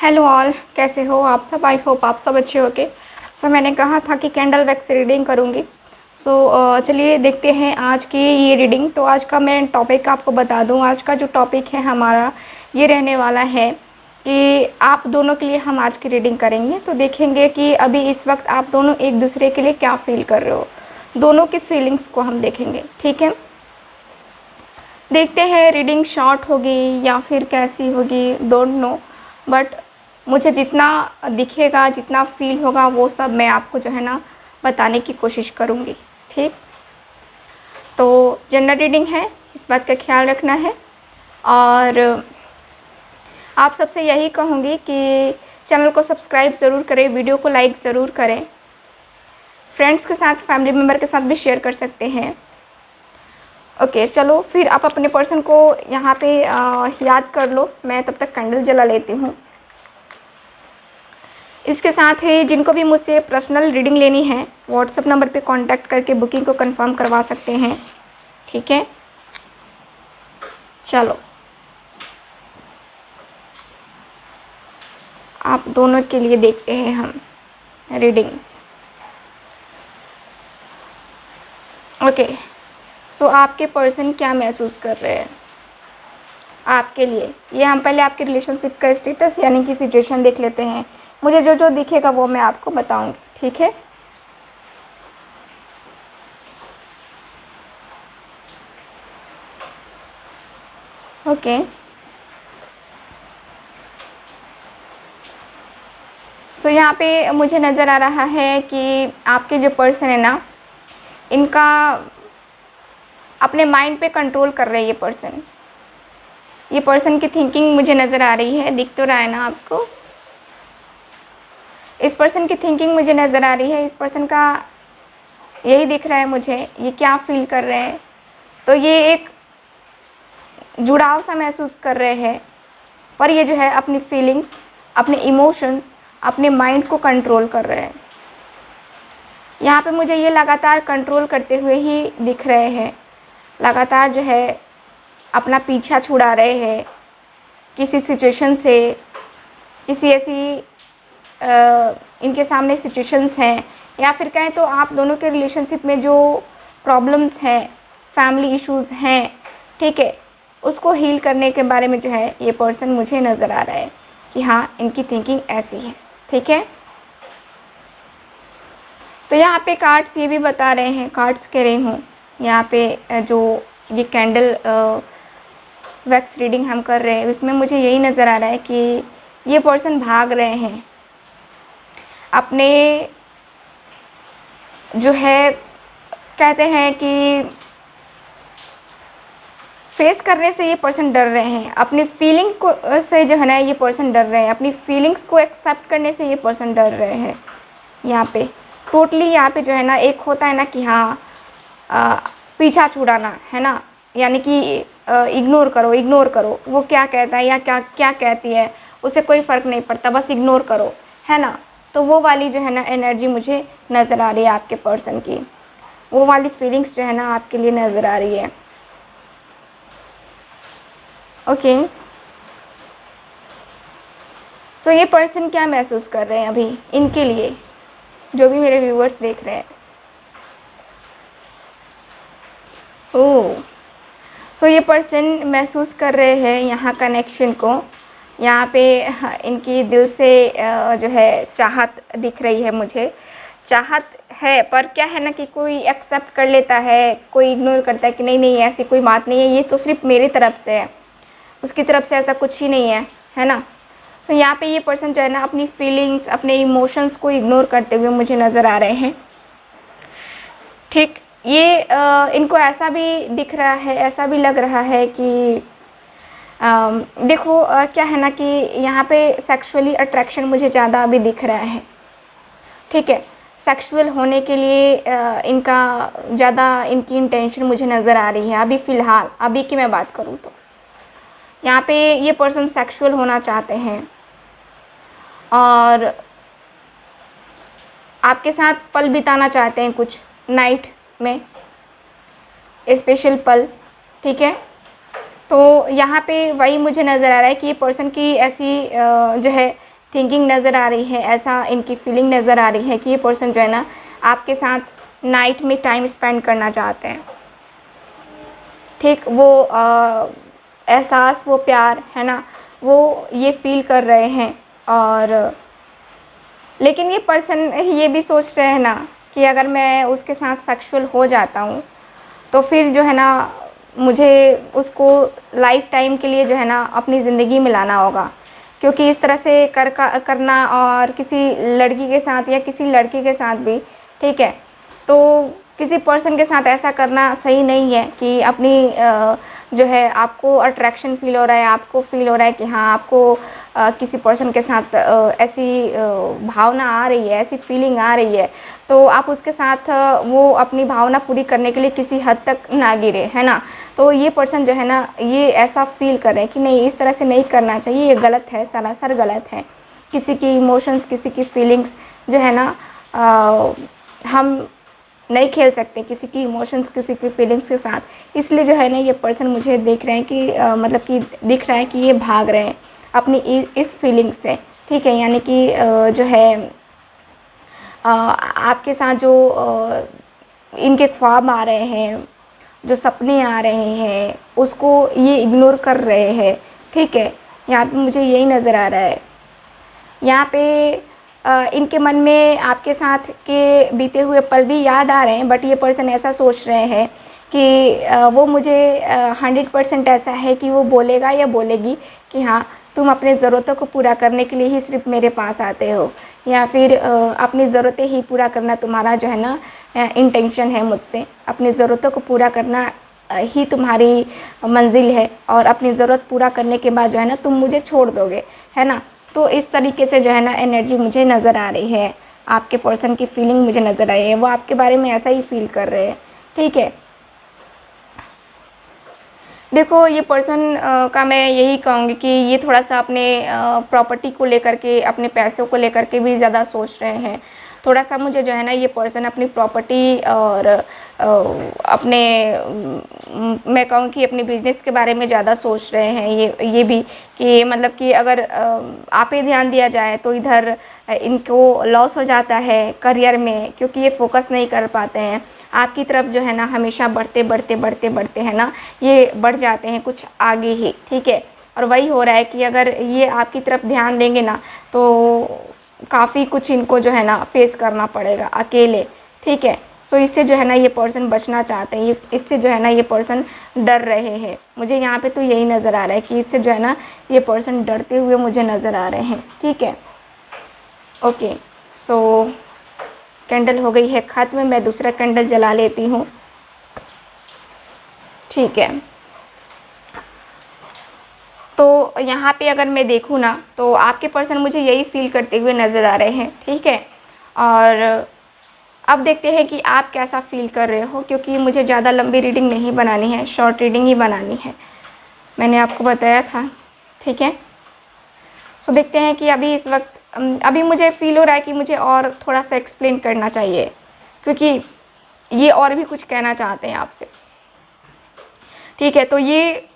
Hello all, कैसे हो आप सब। आई होप आप सब अच्छे होगे। मैंने कहा था कि कैंडल वैक्स रीडिंग करूँगी। चलिए देखते हैं आज की ये रीडिंग। तो आज का मैं टॉपिक आपको बता दूं। आज का जो टॉपिक है हमारा ये रहने वाला है कि आप दोनों के लिए हम आज की रीडिंग करेंगे। तो देखेंगे कि अभी इस वक्त आप दोनों एक दूसरे के लिए क्या फील कर रहे हो, दोनों की फीलिंग्स को हम देखेंगे। ठीक है, देखते हैं रीडिंग शॉर्ट होगी या फिर कैसी होगी, डोंट नो, बट मुझे जितना दिखेगा, जितना फील होगा वो सब मैं आपको जो है ना बताने की कोशिश करूँगी। ठीक, तो जनरल रीडिंग है, इस बात का ख्याल रखना है। और आप सबसे यही कहूँगी कि चैनल को सब्सक्राइब ज़रूर करें, वीडियो को लाइक ज़रूर करें, फ्रेंड्स के साथ, फैमिली मेम्बर के साथ भी शेयर कर सकते हैं। ओके, चलो फिर आप अपने पर्सन को यहाँ पे याद कर लो। मैं तब तक कैंडल जला लेती हूँ। इसके साथ ही जिनको भी मुझसे पर्सनल रीडिंग लेनी है व्हाट्सएप नंबर पे कांटेक्ट करके बुकिंग को कंफर्म करवा सकते हैं। ठीक है, चलो आप दोनों के लिए देखते हैं हम रीडिंग्स। ओके, आपके पर्सन क्या महसूस कर रहे हैं आपके लिए, ये हम पहले आपके रिलेशनशिप का स्टेटस यानी कि सिचुएशन देख लेते हैं। मुझे जो जो दिखेगा वो मैं आपको बताऊंगी। ठीक है, ओके। यहाँ पे मुझे नज़र आ रहा है कि आपके जो पर्सन है ना, इनका अपने माइंड पे कंट्रोल कर रहे हैं ये पर्सन की थिंकिंग मुझे नज़र आ रही है। दिख तो रहा है ना आपको, इस पर्सन की थिंकिंग मुझे नज़र आ रही है। इस पर्सन का यही दिख रहा है मुझे, ये क्या फील कर रहे हैं। तो ये एक जुड़ाव सा महसूस कर रहे हैं, पर ये जो है अपनी फीलिंग्स, अपने इमोशंस, अपने माइंड को कंट्रोल कर रहे हैं। यहाँ पे मुझे ये लगातार कंट्रोल करते हुए ही दिख रहे हैं। लगातार जो है अपना पीछा छुड़ा रहे हैं किसी सिचुएशन से, किसी ऐसी इनके सामने सिचुएशंस हैं, या फिर कहें तो आप दोनों के रिलेशनशिप में जो प्रॉब्लम्स हैं, फैमिली इश्यूज़ हैं, ठीक है, उसको हील करने के बारे में जो है ये पर्सन मुझे नज़र आ रहा है कि हाँ, इनकी थिंकिंग ऐसी है। ठीक है, तो यहाँ पे कार्ड्स ये भी बता रहे हैं, कार्ड्स कह रही हूँ यहाँ पे जो ये कैंडल वैक्स रीडिंग हम कर रहे हैं उसमें मुझे यही नज़र आ रहा है कि ये पर्सन भाग रहे हैं अपने, जो है कहते हैं कि फेस करने से ये पर्सन डर रहे हैं। अपनी फीलिंग को से जो है ना ये पर्सन डर रहे हैं, अपनी फीलिंग्स को एक्सेप्ट करने से ये पर्सन डर रहे हैं। यहाँ पे टोटली यहाँ पे जो है ना, एक होता है ना कि हाँ पीछा छुड़ाना है ना, यानी कि इग्नोर करो, वो क्या कहता है या क्या कहती है उसे कोई फ़र्क नहीं पड़ता, बस इग्नोर करो, है ना। तो वो वाली जो है ना एनर्जी मुझे नज़र आ रही है आपके पर्सन की, वो वाली फीलिंग्स जो है ना आपके लिए नज़र आ रही है। ओके, ये पर्सन क्या महसूस कर रहे हैं अभी इनके लिए, जो भी मेरे व्यूअर्स देख रहे हैं। ओह, ये पर्सन महसूस कर रहे हैं यहाँ कनेक्शन को। यहाँ पे इनकी दिल से जो है चाहत दिख रही है मुझे, चाहत है, पर क्या है ना कि कोई एक्सेप्ट कर लेता है, कोई इग्नोर करता है कि नहीं ऐसी कोई बात नहीं है, ये तो सिर्फ मेरी तरफ से है, उसकी तरफ से ऐसा कुछ ही नहीं है ना। तो यहाँ पे ये पर्सन जो है ना अपनी फीलिंग्स, अपने इमोशंस को इग्नोर करते हुए मुझे नज़र आ रहे हैं। ठीक, ये इनको ऐसा भी दिख रहा है, ऐसा भी लग रहा है कि देखो क्या है ना कि यहाँ पे सेक्सुअली अट्रैक्शन मुझे ज़्यादा अभी दिख रहा है। ठीक है, सेक्सुअल होने के लिए इनका ज़्यादा इनकी इंटेंशन मुझे नज़र आ रही है अभी फ़िलहाल। अभी की मैं बात करूँ तो यहाँ पे ये पर्सन सेक्सुअल होना चाहते हैं और आपके साथ पल बिताना चाहते हैं, कुछ नाइट में स्पेशल पल। ठीक है, तो यहाँ पे वही मुझे नज़र आ रहा है कि ये पर्सन की ऐसी जो है थिंकिंग नज़र आ रही है, ऐसा इनकी फीलिंग नज़र आ रही है कि ये पर्सन जो है ना आपके साथ नाइट में टाइम स्पेंड करना चाहते हैं। ठीक, वो एहसास, वो प्यार है ना, वो ये फील कर रहे हैं। और लेकिन ये पर्सन ये भी सोच रहे हैं ना कि अगर मैं उसके साथ सेक्सुअल हो जाता हूँ तो फिर जो है ना मुझे उसको लाइफ टाइम के लिए जो है ना अपनी ज़िंदगी में लाना होगा, क्योंकि इस तरह से करना और किसी लड़की के साथ या किसी लड़के के साथ भी, ठीक है, तो किसी पर्सन के साथ ऐसा करना सही नहीं है कि अपनी जो है आपको अट्रैक्शन फील हो रहा है, आपको फील हो रहा है कि हाँ आपको किसी पर्सन के साथ ऐसी भावना आ रही है, ऐसी फीलिंग आ रही है, तो आप उसके साथ वो अपनी भावना पूरी करने के लिए किसी हद तक ना गिरे, है ना। तो ये पर्सन जो है ना ये ऐसा फील कर रहे हैं कि नहीं, इस तरह से नहीं करना चाहिए, ये गलत है, सरासर गलत है। किसी की इमोशंस, किसी की फीलिंग्स जो है ना हम नहीं खेल सकते किसी की इमोशंस, किसी की फीलिंग्स के साथ। इसलिए जो है ना ये पर्सन मुझे देख रहे हैं कि मतलब कि दिख रहा है कि ये भाग रहे हैं अपनी इस फीलिंग से, ठीक है। यानी कि जो है आपके साथ जो इनके ख्वाब आ रहे हैं, जो सपने आ रहे हैं, उसको ये इग्नोर कर रहे हैं, ठीक है। यहाँ पे मुझे यही नज़र आ रहा है। यहाँ पे इनके मन में आपके साथ के बीते हुए पल भी याद आ रहे हैं, बट ये पर्सन ऐसा सोच रहे हैं कि वो मुझे 100% ऐसा है कि वो बोलेगा या बोलेगी कि हाँ तुम अपने ज़रूरतों को पूरा करने के लिए ही सिर्फ मेरे पास आते हो, या फिर अपनी ज़रूरतें ही पूरा करना तुम्हारा जो है ना इंटेंशन है मुझसे, अपनी ज़रूरतों को पूरा करना ही तुम्हारी मंजिल है, और अपनी ज़रूरत पूरा करने के बाद जो है ना तुम मुझे छोड़ दोगे, है ना। तो इस तरीके से जो है ना एनर्जी मुझे नज़र आ रही है, आपके पर्सन की फीलिंग मुझे नज़र आ रही है, वो आपके बारे में ऐसा ही फील कर रहे हैं, ठीक है। देखो ये पर्सन का मैं यही कहूँगी कि ये थोड़ा सा अपने प्रॉपर्टी को लेकर के, अपने पैसों को लेकर के भी ज़्यादा सोच रहे हैं। थोड़ा सा मुझे जो है ना ये पर्सन अपनी प्रॉपर्टी और अपने मैं कहूँ कि अपने बिजनेस के बारे में ज़्यादा सोच रहे हैं। ये भी कि मतलब कि अगर आप ही ध्यान दिया जाए तो इधर इनको लॉस हो जाता है करियर में, क्योंकि ये फोकस नहीं कर पाते हैं आपकी तरफ जो है ना, हमेशा बढ़ते बढ़ते बढ़ते बढ़ते है ना ये बढ़ जाते हैं कुछ आगे ही, ठीक है। और वही हो रहा है कि अगर ये आपकी तरफ ध्यान देंगे ना तो काफ़ी कुछ इनको जो है ना फेस करना पड़ेगा अकेले, ठीक है। सो इससे जो है ना ये पर्सन बचना चाहते हैं, इससे जो है ना ये पर्सन डर रहे हैं। मुझे यहाँ पे तो यही नज़र आ रहा है कि इससे जो है ना ये पर्सन डरते हुए मुझे नज़र आ रहे हैं, ठीक है। ओके, सो कैंडल हो गई है ख़त्म, मैं दूसरा कैंडल जला लेती हूँ, ठीक है। तो यहाँ पे अगर मैं देखूँ ना तो आपके पर्सन मुझे यही फील करते हुए नज़र आ रहे हैं, ठीक है। और अब देखते हैं कि आप कैसा फील कर रहे हो, क्योंकि मुझे ज़्यादा लंबी रीडिंग नहीं बनानी है, शॉर्ट रीडिंग ही बनानी है, मैंने आपको बताया था, ठीक है। सो देखते हैं कि अभी इस वक्त अभी मुझे फील हो रहा है कि मुझे और थोड़ा सा एक्सप्लेन करना चाहिए, क्योंकि ये और भी कुछ कहना चाहते हैं आपसे, ठीक है। तो ये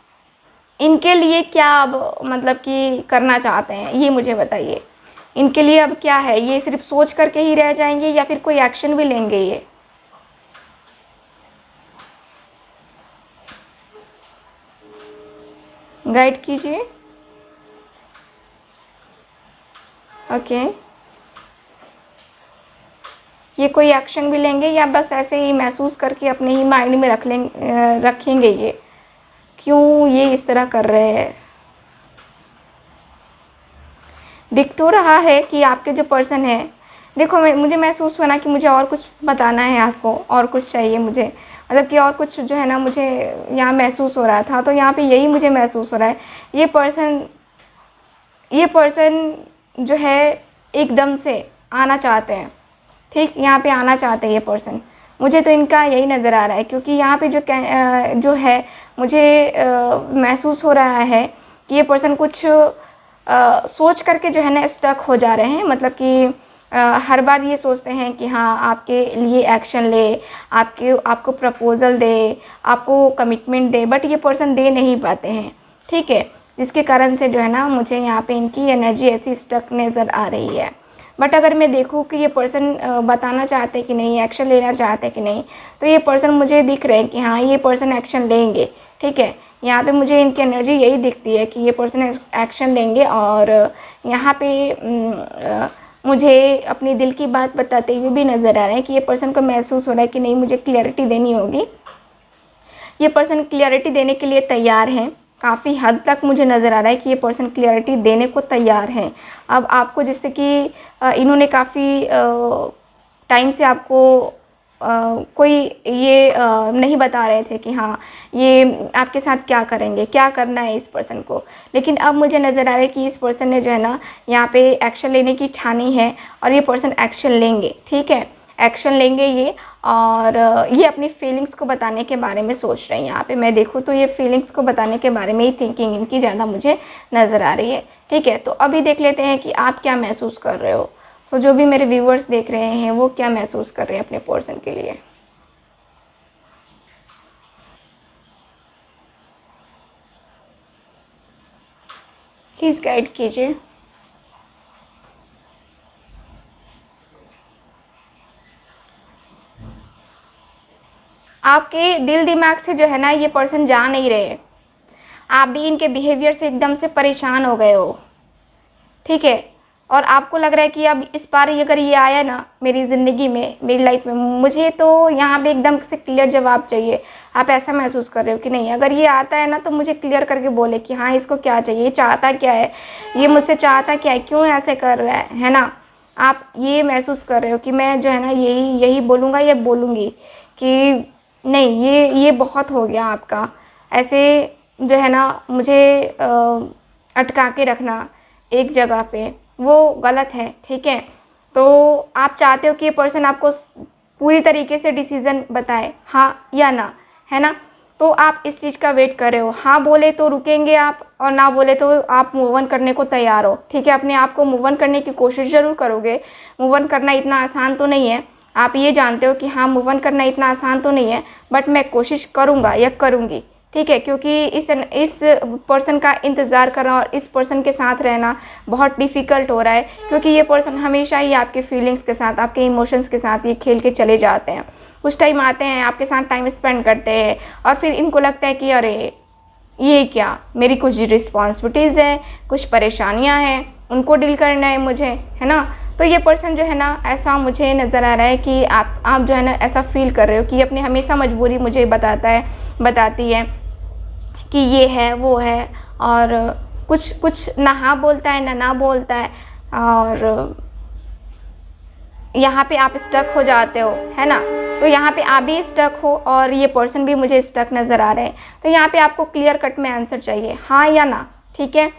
इनके लिए क्या अब मतलब कि करना चाहते हैं ये मुझे बताइए। इनके लिए अब क्या है, ये सिर्फ सोच करके ही रह जाएंगे या फिर कोई एक्शन भी लेंगे ये? गाइड कीजिए। ओके, ये कोई एक्शन भी लेंगे या बस ऐसे ही महसूस करके अपने ही माइंड में रखेंगे ये? क्यों ये इस तरह कर रहे हैं? दिख तो रहा है कि आपके जो पर्सन है, देखो मुझे महसूस हुआ ना कि मुझे और कुछ बताना है आपको, और कुछ चाहिए मुझे, मतलब कि और कुछ जो है ना मुझे यहाँ महसूस हो रहा था, तो यहाँ पे यही मुझे महसूस हो रहा है। ये पर्सन जो है एकदम से आना चाहते हैं, ठीक, यहाँ पे आना चाहते हैं ये पर्सन, मुझे तो इनका यही नज़र आ रहा है। क्योंकि यहाँ पे जो है मुझे महसूस हो रहा है कि ये पर्सन कुछ सोच करके जो है ना स्टक हो जा रहे हैं, मतलब कि हर बार ये सोचते हैं कि हाँ आपके लिए एक्शन ले, आपको प्रपोज़ल दे, आपको कमिटमेंट दे, बट ये पर्सन दे नहीं पाते हैं, ठीक है। जिसके कारण से जो है ना मुझे यहाँ पे इनकी एनर्जी ऐसी स्टक नज़र आ रही है। बट अगर मैं देखूँ कि ये पर्सन बताना चाहते कि नहीं, एक्शन लेना चाहते कि नहीं, तो ये पर्सन मुझे दिख रहे हैं कि हाँ ये पर्सन एक्शन लेंगे। ठीक है, यहाँ पे मुझे इनकी एनर्जी यही दिखती है कि ये पर्सन एक्शन लेंगे। और यहाँ पे मुझे अपनी दिल की बात बताते हुए भी नज़र आ रहा है कि ये पर्सन को महसूस हो रहा है कि नहीं, मुझे क्लियरिटी देनी होगी। ये पर्सन क्लियरिटी देने के लिए तैयार हैं। काफ़ी हद तक मुझे नज़र आ रहा है कि ये पर्सन क्लियरिटी देने को तैयार हैं। अब आपको जैसे कि इन्होंने काफ़ी टाइम से आपको कोई ये नहीं बता रहे थे कि हाँ ये आपके साथ क्या करेंगे, क्या करना है इस पर्सन को। लेकिन अब मुझे नज़र आ रहा है कि इस पर्सन ने जो है ना यहाँ पे एक्शन लेने की ठानी है और ये पर्सन एक्शन लेंगे। ठीक है, एक्शन लेंगे ये। और ये अपनी फीलिंग्स को बताने के बारे में सोच रहे हैं। यहाँ पे मैं देखूँ तो ये फीलिंग्स को बताने के बारे में ही थिंकिंग इनकी ज़्यादा मुझे नज़र आ रही है। ठीक है, तो अभी देख लेते हैं कि आप क्या महसूस कर रहे हो। सो जो भी मेरे व्यूवर्स देख रहे हैं वो क्या महसूस कर रहे हैं अपने पर्सन के लिए। प्लीज़ गाइड कीजिए। आपके दिल दिमाग से जो है ना ये पर्सन जा नहीं रहे। आप भी इनके बिहेवियर से एकदम से परेशान हो गए हो। ठीक है, और आपको लग रहा है कि अब इस बार अगर ये आया ना मेरी ज़िंदगी में, मेरी लाइफ में, मुझे तो यहाँ पे एकदम से क्लियर जवाब चाहिए। आप ऐसा महसूस कर रहे हो कि नहीं, अगर ये आता है ना तो मुझे क्लियर करके बोले कि हाँ इसको क्या चाहिए, ये चाहता क्या है, ये मुझसे चाहता क्या है, क्यों ऐसे कर रहा है ना। आप ये महसूस कर रहे हो कि मैं जो है ना यही यही बोलूँगा या बोलूँगी कि नहीं, ये बहुत हो गया आपका। ऐसे जो है ना मुझे अटका के रखना एक जगह पे, वो गलत है। ठीक है, तो आप चाहते हो कि ये पर्सन आपको पूरी तरीके से डिसीज़न बताए, हाँ या ना, है ना। तो आप इस चीज़ का वेट कर रहे हो। हाँ बोले तो रुकेंगे आप, और ना बोले तो आप मूव ऑन करने को तैयार हो। ठीक है, अपने आप को मूव ऑन करने की कोशिश ज़रूर करोगे। मूव ऑन करना इतना आसान तो नहीं है। आप ये जानते हो कि हाँ मूव ऑन करना इतना आसान तो नहीं है, बट मैं कोशिश करूँगा या करूँगी। ठीक है, क्योंकि इस पर्सन का इंतज़ार करना और इस पर्सन के साथ रहना बहुत डिफ़िकल्ट हो रहा है, क्योंकि ये पर्सन हमेशा ही आपके फीलिंग्स के साथ, आपके इमोशंस के साथ ये खेल के चले जाते हैं। कुछ टाइम आते हैं, आपके साथ टाइम स्पेंड करते हैं, और फिर इनको लगता है कि अरे ये क्या, मेरी कुछ रिस्पॉन्सिबिलिटीज़ हैं, कुछ परेशानियां हैं, उनको डील करना है मुझे, है ना। तो ये पर्सन जो है ना, ऐसा मुझे नज़र आ रहा है कि आप जो है ना ऐसा फील कर रहे हो कि अपनी हमेशा मजबूरी मुझे बताती है कि ये है वो है, और कुछ ना हाँ बोलता है ना बोलता है, और यहाँ पे आप स्टक हो जाते हो, है ना। तो यहाँ पे आप भी स्टक हो और ये पर्सन भी मुझे स्टक नज़र आ रहे हैं। तो यहाँ पे आपको क्लियर कट में आंसर चाहिए, हाँ या ना। ठीक है,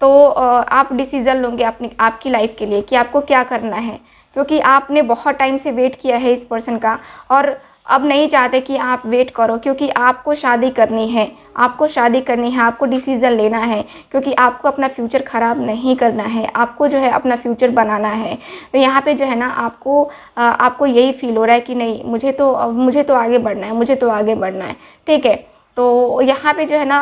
तो आप डिसीज़न लोगे अपनी आपकी लाइफ के लिए कि आपको क्या करना है, क्योंकि आपने बहुत टाइम से वेट किया है इस पर्सन का, और अब नहीं चाहते कि आप वेट करो, क्योंकि आपको शादी करनी है, आपको शादी करनी है, आपको डिसीज़न लेना है, क्योंकि आपको अपना फ्यूचर ख़राब नहीं करना है, आपको जो है अपना फ्यूचर बनाना है। तो यहाँ पे जो है ना आपको यही फील हो रहा है कि नहीं, मुझे तो आगे बढ़ना है, मुझे तो आगे बढ़ना है। ठीक है, तो यहाँ पे जो है ना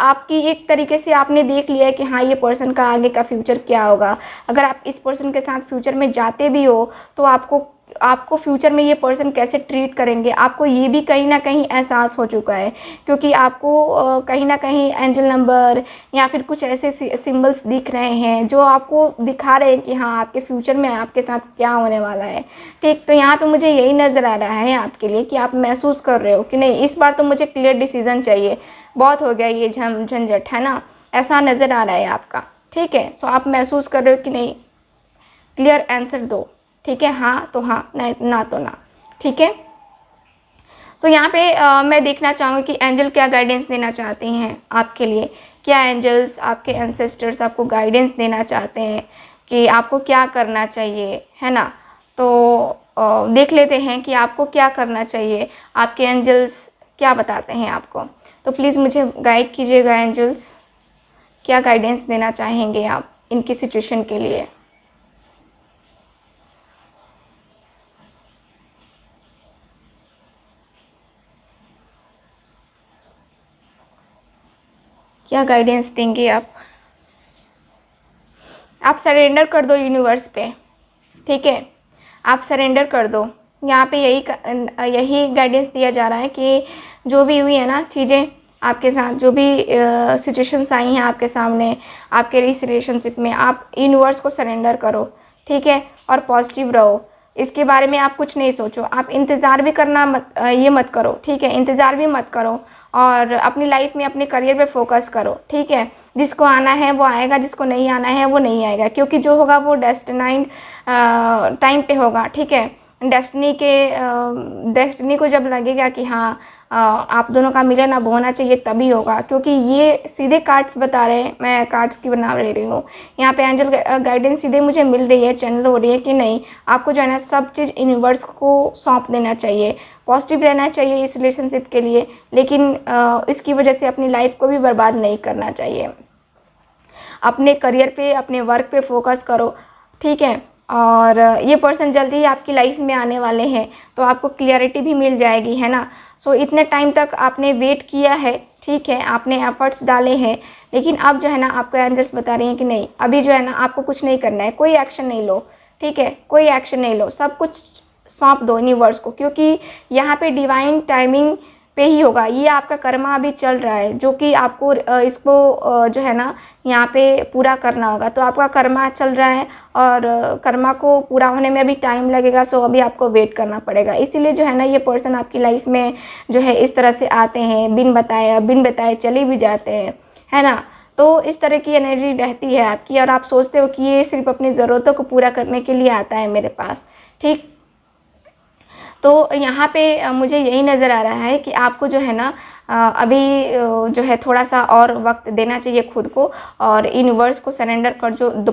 आपकी एक तरीके से आपने देख लिया है कि हाँ ये पर्सन का आगे का फ्यूचर क्या होगा। अगर आप इस पर्सन के साथ फ्यूचर में जाते भी हो तो आपको फ्यूचर में ये पर्सन कैसे ट्रीट करेंगे, आपको ये भी कहीं ना कहीं एहसास हो चुका है, क्योंकि आपको कहीं ना कहीं एंजल नंबर या फिर कुछ ऐसे सिंबल्स दिख रहे हैं जो आपको दिखा रहे हैं कि हाँ आपके फ्यूचर में आपके साथ क्या होने वाला है। ठीक, तो यहाँ पे मुझे यही नज़र आ रहा है आपके लिए कि आप महसूस कर रहे हो कि नहीं, इस बार तो मुझे क्लियर डिसीज़न चाहिए, बहुत हो गया ये झंझट, है ना, ऐसा नज़र आ रहा है आपका। ठीक है, सो आप महसूस कर रहे हो कि नहीं, क्लियर आंसर दो। ठीक है, हाँ तो हाँ, ना तो ना। ठीक है, सो यहाँ पे मैं देखना चाहूँगी कि एंजल क्या गाइडेंस देना चाहते हैं आपके लिए। क्या एंजल्स, आपके एंसेस्टर्स आपको गाइडेंस देना चाहते हैं कि आपको क्या करना चाहिए, है ना। तो देख लेते हैं कि आपको क्या करना चाहिए, आपके एंजल्स क्या बताते हैं आपको। तो प्लीज़ मुझे गाइड कीजिएगा एंजल्स, क्या गाइडेंस देना चाहेंगे आप इनकी सिचुएशन के लिए। क्या गाइडेंस देंगे आप। आप सरेंडर कर दो यूनिवर्स पे, ठीक है, आप सरेंडर कर दो। यहाँ पे यही गाइडेंस दिया जा रहा है कि जो भी हुई है ना चीज़ें आपके साथ, जो भी सिचुएशंस आई हैं आपके सामने, आपके इस रिलेशनशिप में, आप यूनिवर्स को सरेंडर करो, ठीक है, और पॉजिटिव रहो। इसके बारे में आप कुछ नहीं सोचो, आप इंतज़ार भी करना ये मत करो, ठीक है, इंतज़ार भी मत करो, और अपनी लाइफ में अपने करियर पे फोकस करो, ठीक है। जिसको आना है वो आएगा, जिसको नहीं आना है वो नहीं आएगा, क्योंकि जो होगा वो डेस्टिनाइड टाइम पे होगा, ठीक है। डेस्टिनी को जब लगेगा कि हाँ आप दोनों का मिलन अब होना चाहिए, तभी होगा, क्योंकि ये सीधे कार्ड्स बता रहे हैं, मैं कार्ड्स की बना ले रही हूँ यहाँ पे। एंजल गाइडेंस सीधे मुझे मिल रही है, चैनल हो रही है कि नहीं, आपको जो है ना सब चीज़ यूनिवर्स को सौंप देना चाहिए, पॉजिटिव रहना चाहिए इस रिलेशनशिप के लिए, लेकिन इसकी वजह से अपनी लाइफ को भी बर्बाद नहीं करना चाहिए। अपने करियर पे, अपने वर्क पे फोकस करो, ठीक है। और ये पर्सन जल्दी ही आपकी लाइफ में आने वाले हैं, तो आपको क्लियरिटी भी मिल जाएगी, है ना। सो इतने टाइम तक आपने वेट किया है, ठीक है, आपने एफर्ट्स डाले हैं, लेकिन अब जो है ना आपको एंजल्स बता रही हैं कि नहीं, अभी जो है ना आपको कुछ नहीं करना है, कोई एक्शन नहीं लो, ठीक है, कोई एक्शन नहीं लो, सब कुछ सौंप दो यूनिवर्स को, क्योंकि यहाँ पे डिवाइन टाइमिंग पे ही होगा। ये आपका कर्मा अभी चल रहा है, जो कि आपको इसको जो है ना यहाँ पे पूरा करना होगा। तो आपका कर्मा चल रहा है और कर्मा को पूरा होने में अभी टाइम लगेगा, सो अभी आपको वेट करना पड़ेगा। इसीलिए जो है ना ये पर्सन आपकी लाइफ में जो है इस तरह से आते हैं, बिन बताए चले भी जाते हैं, है ना। तो इस तरह की एनर्जी रहती है आपकी, और आप सोचते हो कि ये सिर्फ अपनी ज़रूरतों को पूरा करने के लिए आता है मेरे पास, ठीक। तो यहाँ पे मुझे यही नज़र आ रहा है कि आपको जो है ना अभी जो है थोड़ा सा और वक्त देना चाहिए खुद को, और यूनिवर्स को सरेंडर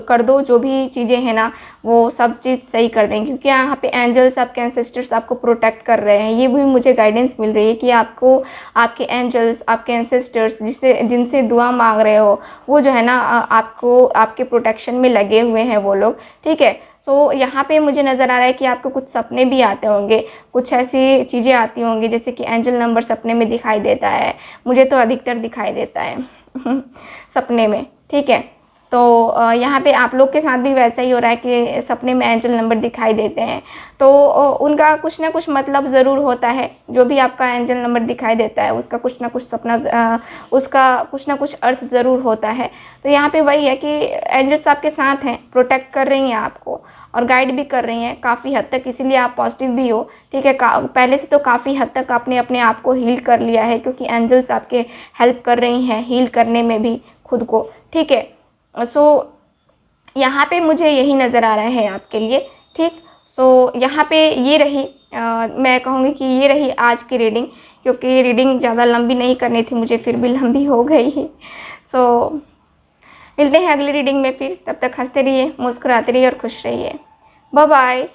कर दो। जो भी चीज़ें हैं ना वो सब चीज़ सही कर देंगे, क्योंकि यहाँ पे एंजल्स, आपके एंसेस्टर्स आपको प्रोटेक्ट कर रहे हैं। ये भी मुझे गाइडेंस मिल रही है कि आपको आपके एंजल्स, आपके एंसेस्टर्स जिनसे दुआ मांग रहे हो, वो जो है ना आपको आपके प्रोटेक्शन में लगे हुए हैं वो लोग, ठीक है। सो यहाँ पे मुझे नज़र आ रहा है कि आपको कुछ सपने भी आते होंगे, कुछ ऐसी चीज़ें आती होंगी, जैसे कि एंजल नंबर सपने में दिखाई देता है, मुझे तो अधिकतर दिखाई देता है सपने में, ठीक है। तो यहाँ पे आप लोग के साथ भी वैसा ही हो रहा है कि सपने में एंजल नंबर दिखाई देते हैं, तो उनका कुछ ना कुछ मतलब ज़रूर होता है। जो भी आपका एंजल नंबर दिखाई देता है उसका कुछ ना कुछ उसका कुछ ना कुछ अर्थ ज़रूर होता है। तो यहाँ पे वही है कि एंजल्स आपके साथ हैं, प्रोटेक्ट कर रही हैं आपको और गाइड भी कर रही हैं काफ़ी हद तक, इसीलिए आप पॉजिटिव भी हो, ठीक है। पहले से तो काफ़ी हद तक आपने अपने आप को हील कर लिया है, क्योंकि एंजल्स आपके हेल्प कर रही हैं हील करने में भी खुद को, ठीक है। सो यहाँ पे मुझे यही नज़र आ रहा है आपके लिए, ठीक। सो यहाँ पे ये रही मैं कहूँगी कि ये रही आज की रीडिंग, क्योंकि रीडिंग ज़्यादा लंबी नहीं करनी थी मुझे, फिर भी लंबी हो गई। सो मिलते हैं अगली रीडिंग में फिर, तब तक हंसते रहिए, मुस्कुराते रहिए और खुश रहिए। Bye bye.